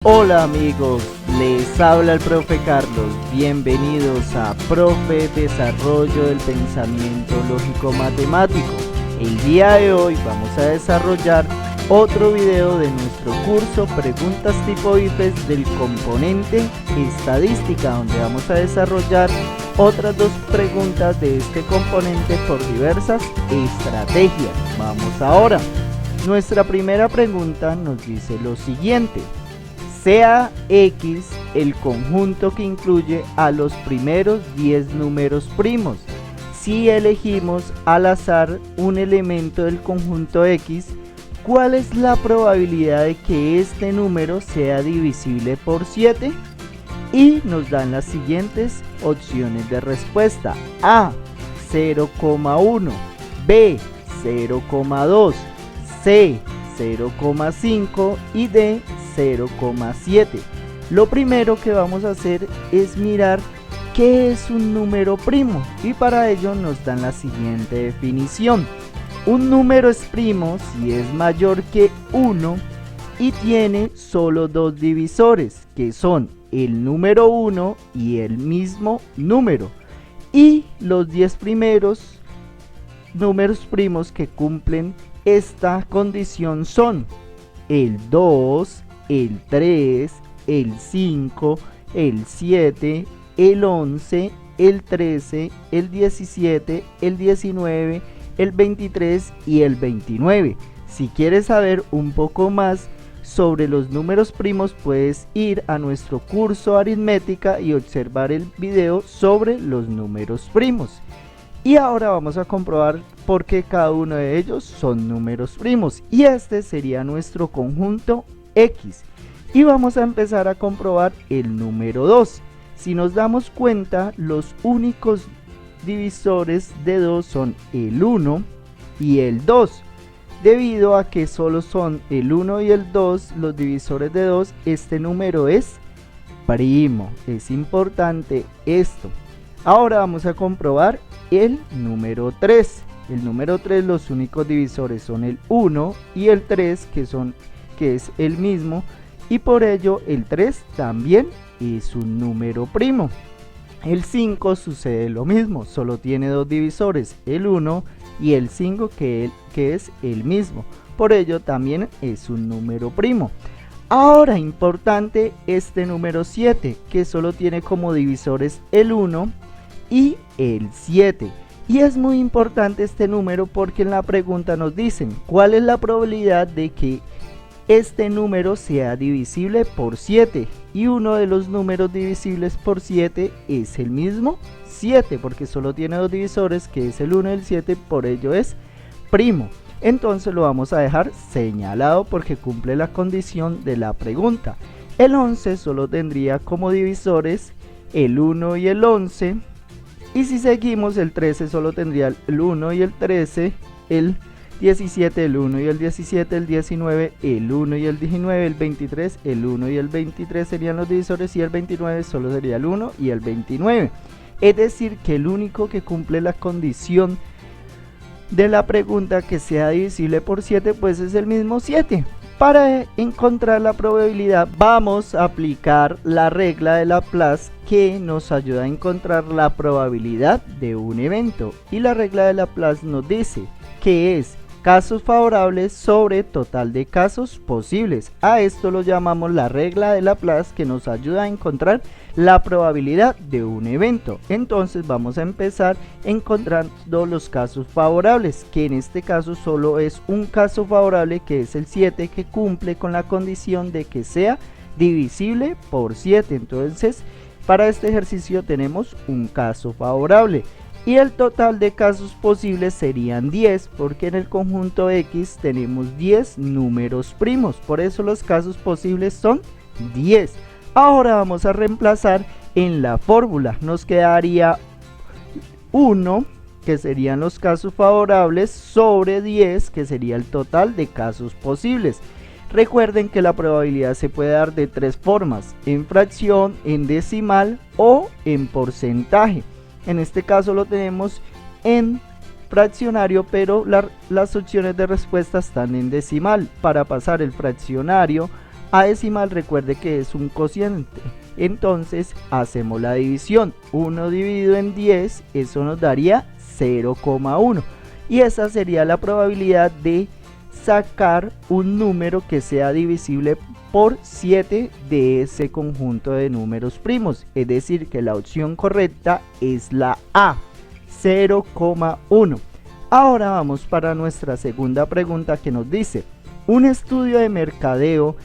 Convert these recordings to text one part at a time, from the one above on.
Hola amigos, les habla el profe Carlos, bienvenidos a Profe Desarrollo del Pensamiento Lógico Matemático. El día de hoy vamos a desarrollar otro video de nuestro curso Preguntas tipo IFES del componente Estadística, donde vamos a desarrollar otras dos preguntas de este componente por diversas estrategias. Vamos ahora. Nuestra primera pregunta nos dice lo siguiente: sea X el conjunto que incluye a los primeros 10 números primos. Si elegimos al azar un elemento del conjunto X, ¿cuál es la probabilidad de que este número sea divisible por 7? Y nos dan las siguientes opciones de respuesta: A, 0,1, B, 0,2, C, 0,5 y D, 0,7. Lo primero que vamos a hacer es mirar qué es un número primo, y para ello nos dan la siguiente definición: un número es primo si es mayor que 1 y tiene solo dos divisores, que son el número 1 y el mismo número, y los 10 primeros números primos que cumplen esta condición son el 2, el 3, el 5, el 7, el 11, el 13, el 17, el 19, el 23 y el 29. Si quieres saber un poco más sobre los números primos, puedes ir a nuestro curso aritmética y observar el video sobre los números primos. Y ahora vamos a comprobar por qué cada uno de ellos son números primos, y este sería nuestro conjunto X. Y vamos a empezar a comprobar el número 2. Si nos damos cuenta, los únicos divisores de 2 son el 1 y el 2. Debido a que solo son el 1 y el 2 los divisores de 2, este número es primo. Es importante esto. Ahora vamos a comprobar el número 3. El número 3, los únicos divisores son el 1 y el 3, que es el mismo, y por ello el 3 también es un número primo. El 5 sucede lo mismo, solo tiene dos divisores, el 1 y el 5, que es el mismo, por ello también es un número primo. Ahora, importante, este número 7, que solo tiene como divisores el 1 y el 7. Y es muy importante este número porque en la pregunta nos dicen cuál es la probabilidad de que este número sea divisible por 7. Y uno de los números divisibles por 7 es el mismo 7, porque solo tiene dos divisores, que es el 1 y el 7, por ello es primo. Entonces lo vamos a dejar señalado porque cumple la condición de la pregunta. El 11 solo tendría como divisores el 1 y el 11. Y si seguimos, el 13 solo tendría el 1 y el 13, el 17, el 1 y el 17, el 19, el 1 y el 19, el 23, el 1 y el 23 serían los divisores, y el 29 solo sería el 1 y el 29. Es decir, que el único que cumple la condición de la pregunta que sea divisible por 7, pues es el mismo 7. Para encontrar la probabilidad vamos a aplicar la regla de Laplace, que nos ayuda a encontrar la probabilidad de un evento. Y la regla de Laplace nos dice que es casos favorables sobre total de casos posibles. A esto lo llamamos la regla de Laplace, que nos ayuda a encontrar la probabilidad de un evento. Entonces vamos a empezar encontrando los casos favorables, que en este caso solo es un caso favorable, que es el 7, que cumple con la condición de que sea divisible por 7. Entonces para este ejercicio tenemos un caso favorable. Y el total de casos posibles serían 10, porque en el conjunto X tenemos 10 números primos, por eso los casos posibles son 10. Ahora vamos a reemplazar en la fórmula, nos quedaría 1, que serían los casos favorables, sobre 10, que sería el total de casos posibles. Recuerden que la probabilidad se puede dar de tres formas: en fracción, en decimal o en porcentaje. En este caso lo tenemos en fraccionario, pero las opciones de respuesta están en decimal. Para pasar el fraccionario A decimal recuerde que es un cociente. Entonces hacemos la división. 1 dividido en 10, eso nos daría 0,1. Y esa sería la probabilidad de sacar un número que sea divisible por 7 de ese conjunto de números primos. Es decir, que la opción correcta es la A, 0,1. Ahora vamos para nuestra segunda pregunta, que nos dice: un estudio de mercadeo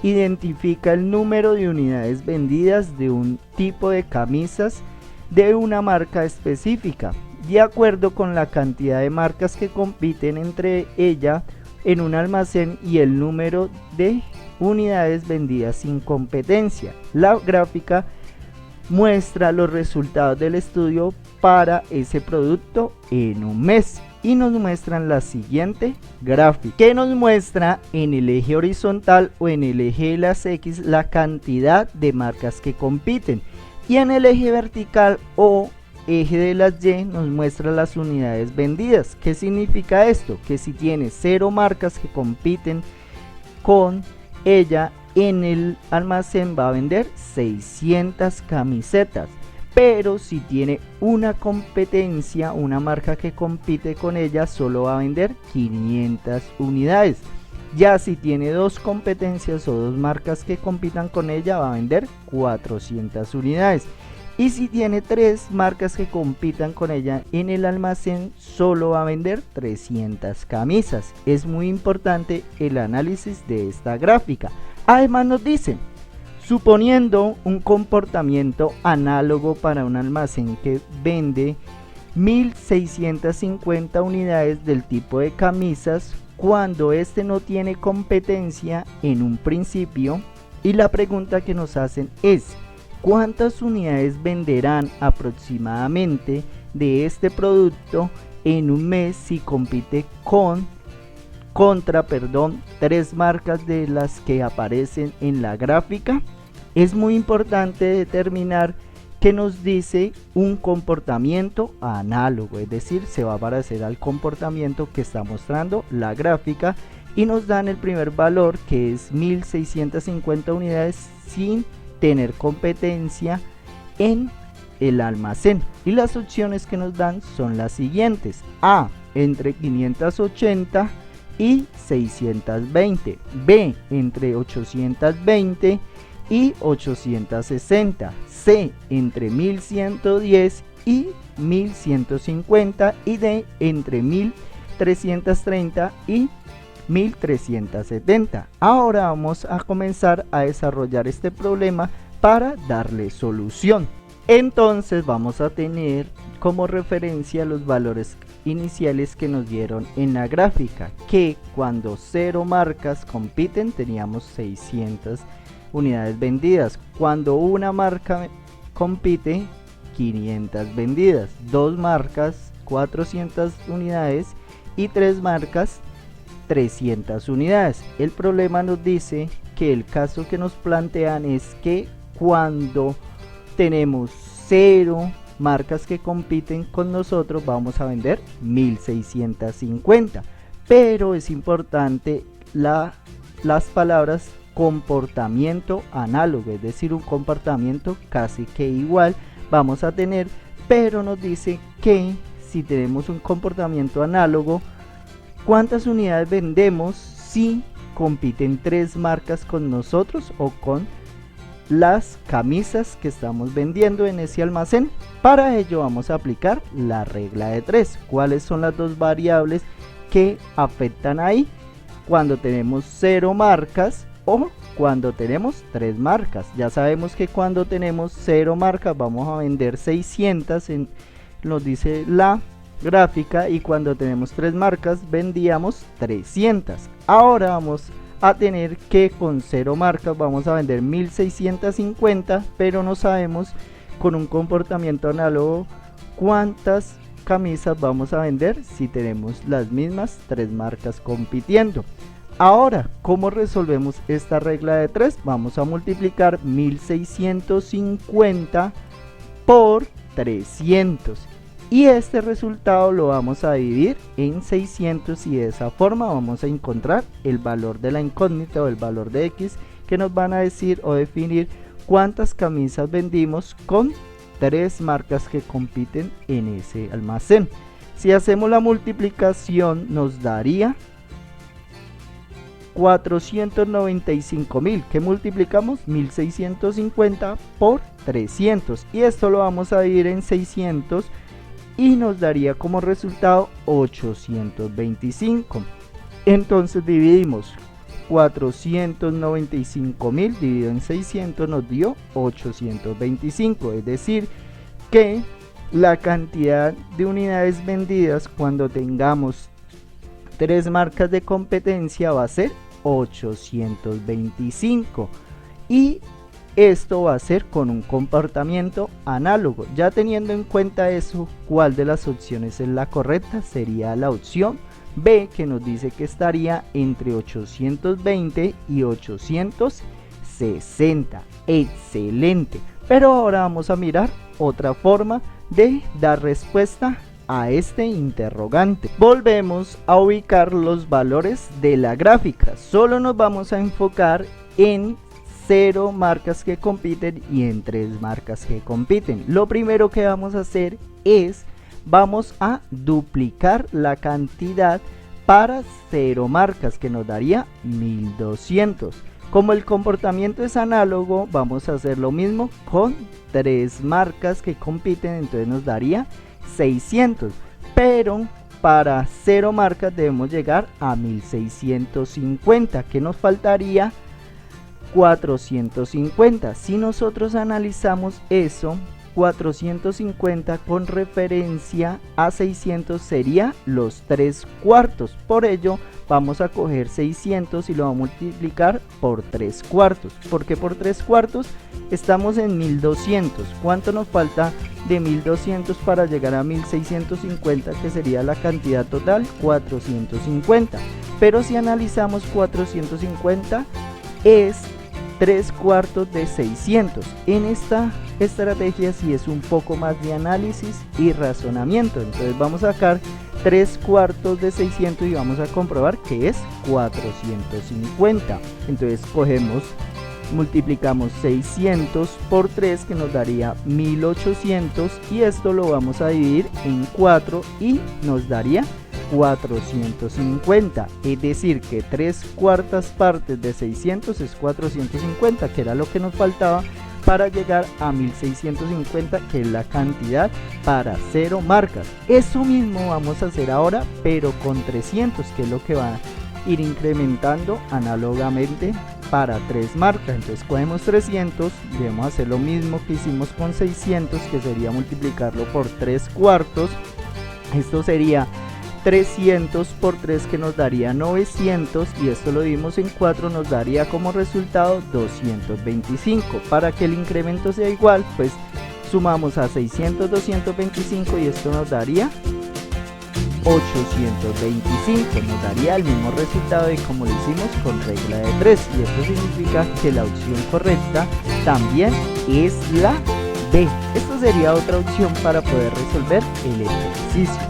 identifica el número de unidades vendidas de un tipo de camisas de una marca específica, de acuerdo con la cantidad de marcas que compiten entre ellas en un almacén y el número de unidades vendidas sin competencia. La gráfica muestra los resultados del estudio para ese producto en un mes. Y nos muestran la siguiente gráfica, que nos muestra en el eje horizontal o en el eje de las X la cantidad de marcas que compiten, y en el eje vertical o eje de las Y nos muestra las unidades vendidas. ¿Qué significa esto? Que si tiene 0 marcas que compiten con ella, en el almacén va a vender 600 camisetas. Pero si tiene una competencia, una marca que compite con ella, solo va a vender 500 unidades. Ya si tiene 2 competencias o 2 marcas que compitan con ella, va a vender 400 unidades. Y si tiene 3 marcas que compitan con ella en el almacén, solo va a vender 300 camisas. Es muy importante el análisis de esta gráfica. Además nos dicen: suponiendo un comportamiento análogo para un almacén que vende 1650 unidades del tipo de camisas cuando este no tiene competencia en un principio, y la pregunta que nos hacen es: ¿cuántas unidades venderán aproximadamente de este producto en un mes si compite contra 3 marcas de las que aparecen en la gráfica? Es muy importante determinar que nos dice un comportamiento análogo, es decir, se va a parecer al comportamiento que está mostrando la gráfica, y nos dan el primer valor, que es 1650 unidades sin tener competencia en el almacén. Y las opciones que nos dan son las siguientes: A, entre 580 y 620, B, entre 820 y 860, C, entre 1110 y 1150, y D, entre 1330 y 1370. Ahora vamos a comenzar a desarrollar este problema para darle solución. Entonces vamos a tener como referencia los valores iniciales que nos dieron en la gráfica, que cuando 0 marcas compiten teníamos 600 unidades vendidas, cuando una marca compite 500 vendidas, 2 marcas 400 unidades y 3 marcas 300 unidades. El problema nos dice que el caso que nos plantean es que cuando tenemos 0 marcas que compiten con nosotros vamos a vender 1650, pero es importante las palabras comportamiento análogo, es decir, un comportamiento casi que igual vamos a tener, pero nos dice que si tenemos un comportamiento análogo, ¿cuántas unidades vendemos si compiten 3 marcas con nosotros o con las camisas que estamos vendiendo en ese almacén? Para ello vamos a aplicar la regla de 3. ¿Cuáles son las 2 variables que afectan ahí? Cuando tenemos 0 marcas o cuando tenemos 3 marcas. Ya sabemos que cuando tenemos 0 marcas vamos a vender 600, nos dice la gráfica, y cuando tenemos 3 marcas vendíamos 300. Ahora vamos a tener que con 0 marcas vamos a vender 1650, pero no sabemos con un comportamiento análogo cuántas camisas vamos a vender si tenemos las mismas 3 marcas compitiendo. Ahora, ¿cómo resolvemos esta regla de 3? Vamos a multiplicar 1650 por 300 y este resultado lo vamos a dividir en 600, y de esa forma vamos a encontrar el valor de la incógnita o el valor de X, que nos van a decir o definir cuántas camisas vendimos con 3 marcas que compiten en ese almacén. Si hacemos la multiplicación nos daría 495.000, que multiplicamos 1650 por 300 y esto lo vamos a dividir en 600 y nos daría como resultado 825. Entonces dividimos 495.000 dividido en 600 nos dio 825, es decir que la cantidad de unidades vendidas cuando tengamos 3 marcas de competencia va a ser 825 y esto va a ser con un comportamiento análogo. Ya teniendo en cuenta eso, ¿cuál de las opciones es la correcta? Sería la opción B, que nos dice que estaría entre 820 y 860. Excelente. Pero ahora vamos a mirar otra forma de dar respuesta a este interrogante. Volvemos a ubicar los valores de la gráfica. Solo nos vamos a enfocar en 0 marcas que compiten y en 3 marcas que compiten. Lo primero que vamos a hacer es vamos a duplicar la cantidad para 0 marcas, que nos daría 1200. Como el comportamiento es análogo, vamos a hacer lo mismo con 3 marcas que compiten, entonces nos daría 600, pero para 0 marcas debemos llegar a 1650, que nos faltaría 450. Si nosotros analizamos eso, 450 con referencia a 600 sería los 3 cuartos, por ello vamos a coger 600 y lo vamos a multiplicar por 3 cuartos. ¿Por qué por 3 cuartos? Estamos en 1200. ¿Cuánto nos falta de 1200 para llegar a 1650, que sería la cantidad total? 450. Pero si analizamos 450 es 3 cuartos de 600. En esta estrategia sí es un poco más de análisis y razonamiento. Entonces vamos a sacar 3 cuartos de 600 y vamos a comprobar que es 450. Entonces cogemos, multiplicamos 600 por 3, que nos daría 1800, y esto lo vamos a dividir en 4 y nos daría 450, es decir que 3 cuartas partes de 600 es 450, que era lo que nos faltaba para llegar a 1650, que es la cantidad para 0 marcas. Eso mismo vamos a hacer ahora, pero con 300, que es lo que va a ir incrementando análogamente para 3 marcas. Entonces cogemos 300, debemos hacer lo mismo que hicimos con 600, que sería multiplicarlo por 3 cuartos. Esto sería 300 por 3, que nos daría 900, y esto lo dimos en 4, nos daría como resultado 225. Para que el incremento sea igual, pues sumamos a 600 225 y esto nos daría 825, nos daría el mismo resultado de como lo hicimos con regla de 3, y esto significa que la opción correcta también es la B. Esto sería otra opción para poder resolver el ejercicio.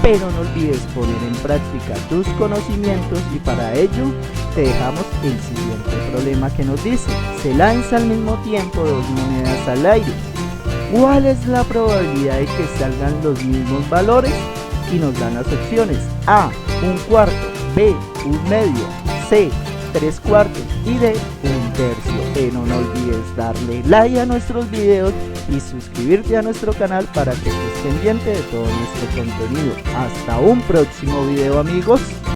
Pero no olvides poner en práctica tus conocimientos, y para ello te dejamos el siguiente problema, que nos dice: se lanza al mismo tiempo 2 monedas al aire. ¿Cuál es la probabilidad de que salgan los mismos valores? Y nos dan las opciones: A, 1/4, B, 1/2, C, 3/4 y D, 1/3. Pero no olvides darle like a nuestros videos y suscribirte a nuestro canal para que estés pendiente de todo nuestro contenido. Hasta un próximo video, amigos.